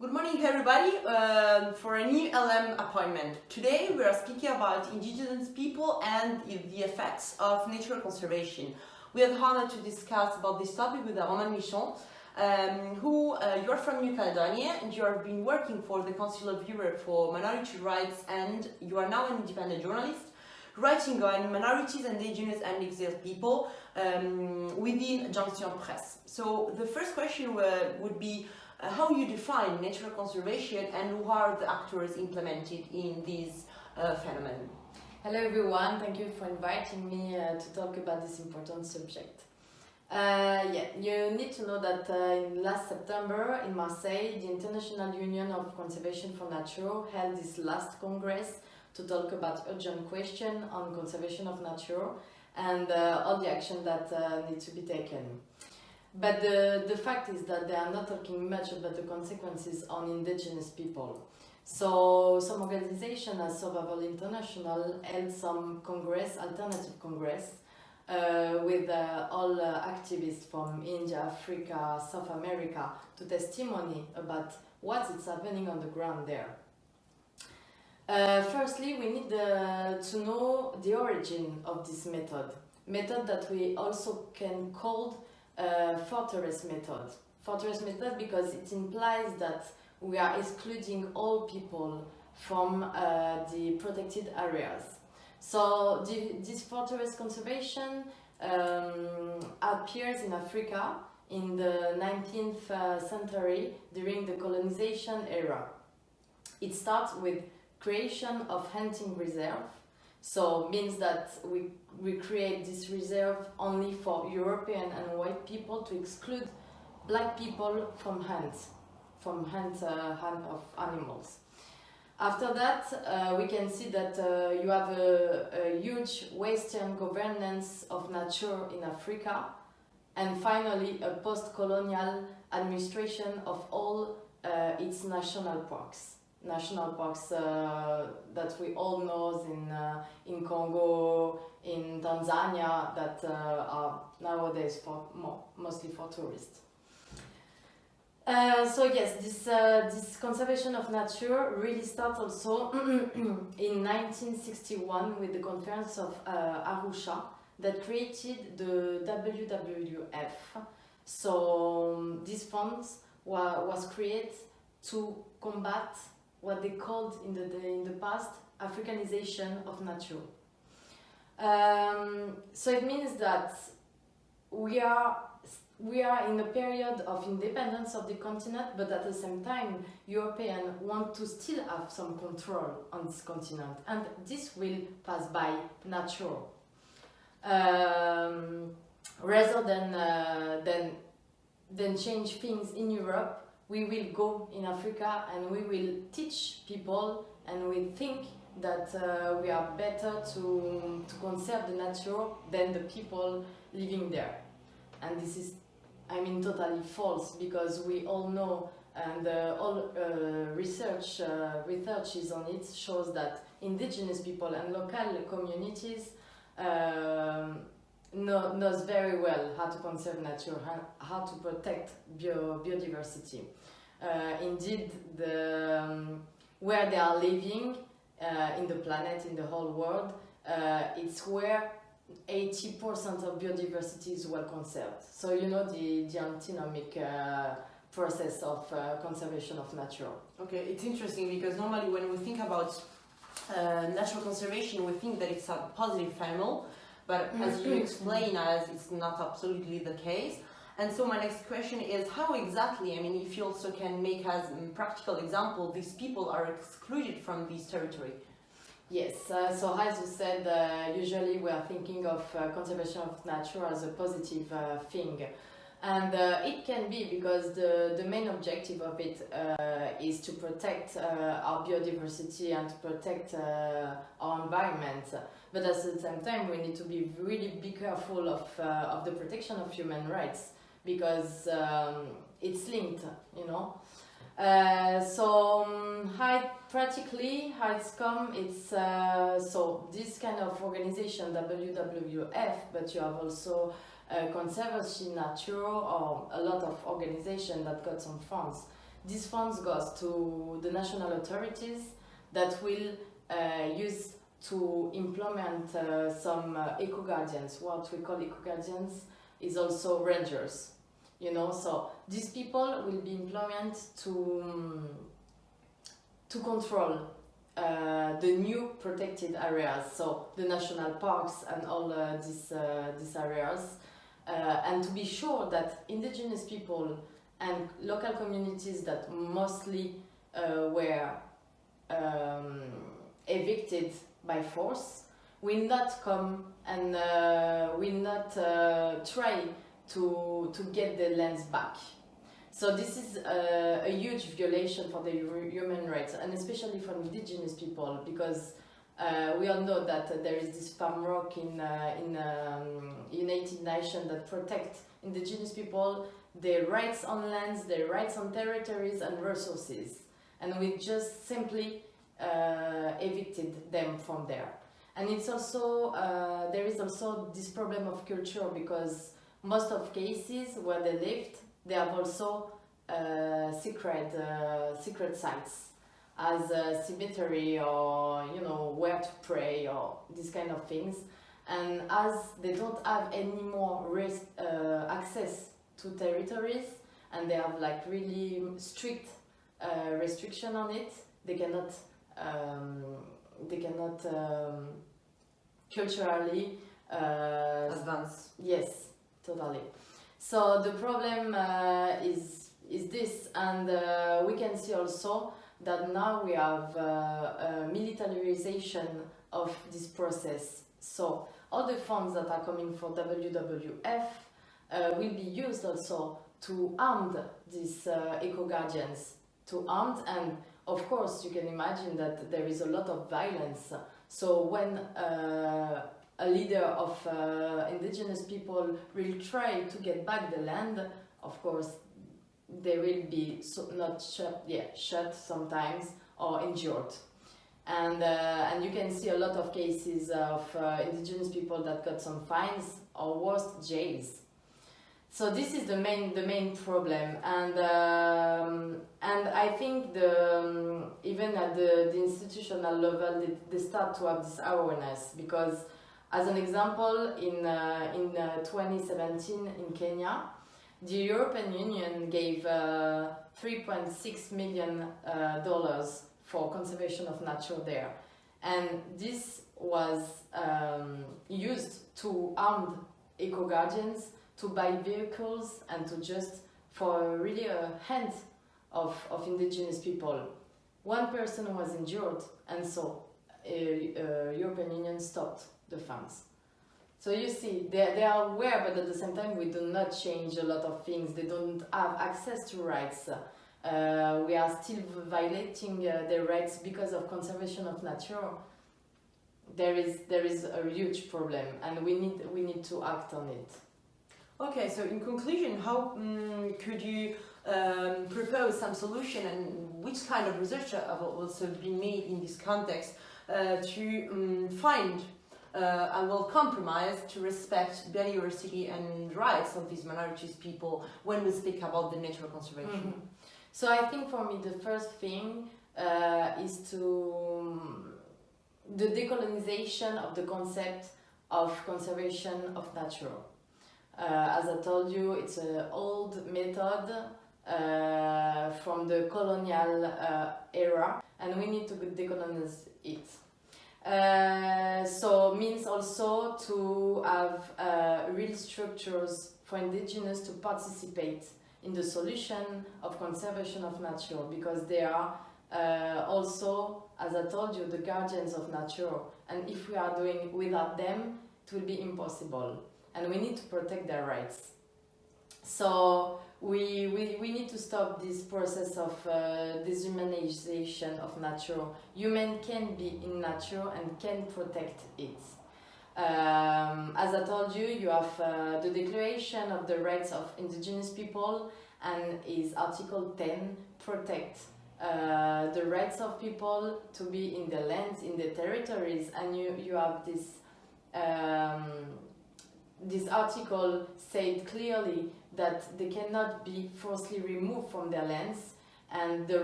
Good morning, everybody, for a new LM appointment. Today we are speaking about indigenous people and the effects of natural conservation. We have the honor to discuss about this topic with Romane Michon, you're from New Caledonia and you have been working for the Council of Europe for Minority Rights, and you are now an independent journalist writing on minorities, indigenous and exiled people within Junction Press. So the first question would be how you define natural conservation and who are the actors implemented in this phenomenon. Hello everyone, thank you for inviting me to talk about this important subject. You need to know that in last September in Marseille, the International Union of Conservation for Nature held this last congress to talk about urgent question on conservation of nature and all the action that needs to be taken. But the fact is that they are not talking much about the consequences on indigenous people. So some organizations as Survival International held some congress, alternative congress, with all activists from India, Africa, South America to testimony about what is happening on the ground there. Firstly, we need to know the origin of this method that we also can call fortress method. Fortress method because it implies that we are excluding all people from the protected areas. So this fortress conservation appears in Africa in the 19th century during the colonization era. It starts with creation of hunting reserve. So means that we create this reserve only for European and white people to exclude black people from hunt of animals. After that, we can see that you have a huge Western governance of nature in Africa, and finally a post-colonial administration of all its national parks. National parks that we all know in Congo, in Tanzania, that are nowadays mostly for tourists. So yes, this conservation of nature really starts also in 1961 with the conference of Arusha that created the WWF. So this fund was created to combat what they called in the past Africanization of nature. So it means that we are in a period of independence of the continent, but at the same time, Europeans want to still have some control on this continent, and this will pass by natural. Rather than change things in Europe, we will go in Africa and we will teach people, and we think that we are better to conserve the nature than the people living there. And this is, totally false, because we all know, and all research is on it, shows that indigenous people and local communities knows very well how to conserve nature, how to protect biodiversity. Indeed, where they are living in the planet, in the whole world, it's where 80% of biodiversity is well conserved. So you know the antinomic process of conservation of nature. Okay, it's interesting because normally when we think about natural conservation, we think that it's a positive phenomenon, but as you explain, as it's not absolutely the case. And so my next question is how exactly, if you also can make as a practical example, these people are excluded from this territory. Yes, so as you said, usually we are thinking of conservation of nature as a positive thing. And it can be because the main objective of it is to protect our biodiversity and to protect our environment. But at the same time, we need to be careful of the protection of human rights, because it's linked, practically, how it's come, it's so this kind of organization, WWF, but you have also Conservazione, or a lot of organizations that got some funds. these funds goes to the national authorities that will use to implement some eco-guardians. What we call eco-guardians is also rangers, you know. So these people will be employed to control the new protected areas, so the national parks and all these areas, and to be sure that indigenous people and local communities that mostly were evicted by force will not come and will not try to get the lands back. So this is a huge violation for the human rights, and especially for indigenous people, because we all know that there is this framework in United Nations that protect indigenous people, their rights on lands, their rights on territories and resources, and we just simply evicted them from there. And it's also there is also this problem of culture, because most of cases where they lived, they have also secret sites as a cemetery, or you know, where to pray, or these kind of things. And as they don't have any more access to territories, and they have like really strict restriction on it, they cannot culturally advance. Yes, totally. So the problem is this, and we can see also that now we have a militarization of this process. So all the funds that are coming for WWF will be used also to arm these eco-guardians, to arm, and of course you can imagine that there is a lot of violence. So when a leader of indigenous people will try to get back the land, of course they will be shot sometimes, or injured. And you can see a lot of cases of indigenous people that got some fines, or worse, jails. So this is the main problem, and I think even at the institutional level they start to have this awareness, because as an example, in 2017 in Kenya, the European Union gave $3.6 million for conservation of nature there, and this was used to arm eco-guardians, to buy vehicles, and to just for really a hand of indigenous people. One person was injured, and so European Union stopped the funds. So you see, they are aware, but at the same time we do not change a lot of things. They don't have access to rights. We are still violating their rights because of conservation of nature. There is a huge problem, and we need to act on it. Okay, so in conclusion, how could you propose some solution, and which kind of research have also been made in this context to find and will compromise to respect biodiversity and rights of these minorities people when we speak about the nature conservation? Mm-hmm. So I think for me the first thing is the decolonization of the concept of conservation of nature. As I told you, it's an old method from the colonial era, and we need to decolonize it. So means also to have real structures for indigenous to participate in the solution of conservation of nature, because they are also, as I told you, the guardians of nature, and if we are doing without them, it will be impossible, and we need to protect their rights. So we need to stop this process of dehumanization of nature. Human can be in nature and can protect it. As I told you, you have the Declaration of the Rights of Indigenous People, and is Article 10, protect the rights of people to be in the lands, in the territories, and you have this article said clearly that they cannot be forcibly removed from their lands, and the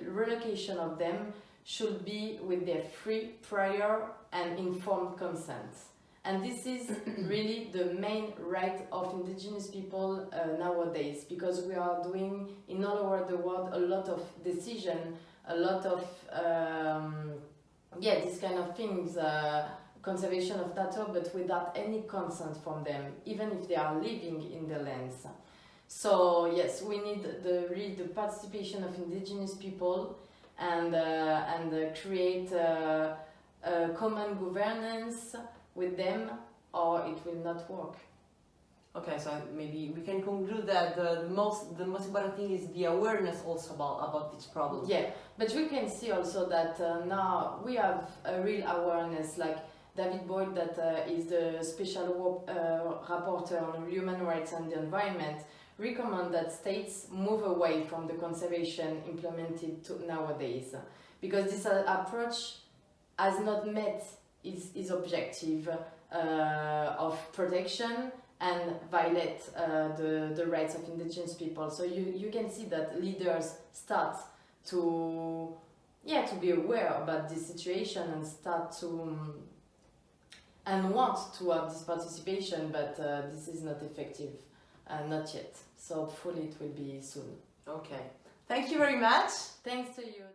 relocation of them should be with their free, prior and informed consent. And this is really the main right of indigenous people nowadays, because we are doing in all over the world a lot of decision, a lot of these kind of things, conservation of data, but without any consent from them, even if they are living in the lands. So yes, we need really the participation of indigenous people and create a common governance with them, or it will not work. Okay, so maybe we can conclude that the most important thing is the awareness also about this problem. Yeah, but we can see also that now we have a real awareness, like David Boyd, that is the special rapporteur on human rights and the environment, recommend that states move away from the conservation implemented nowadays, because this approach has not met its objective of protection and violate the rights of indigenous people. So you can see that leaders start to be aware about this situation and start to and want to have this participation, but this is not effective, not yet. So hopefully it will be soon. Okay. Thank you very much. Thanks to you.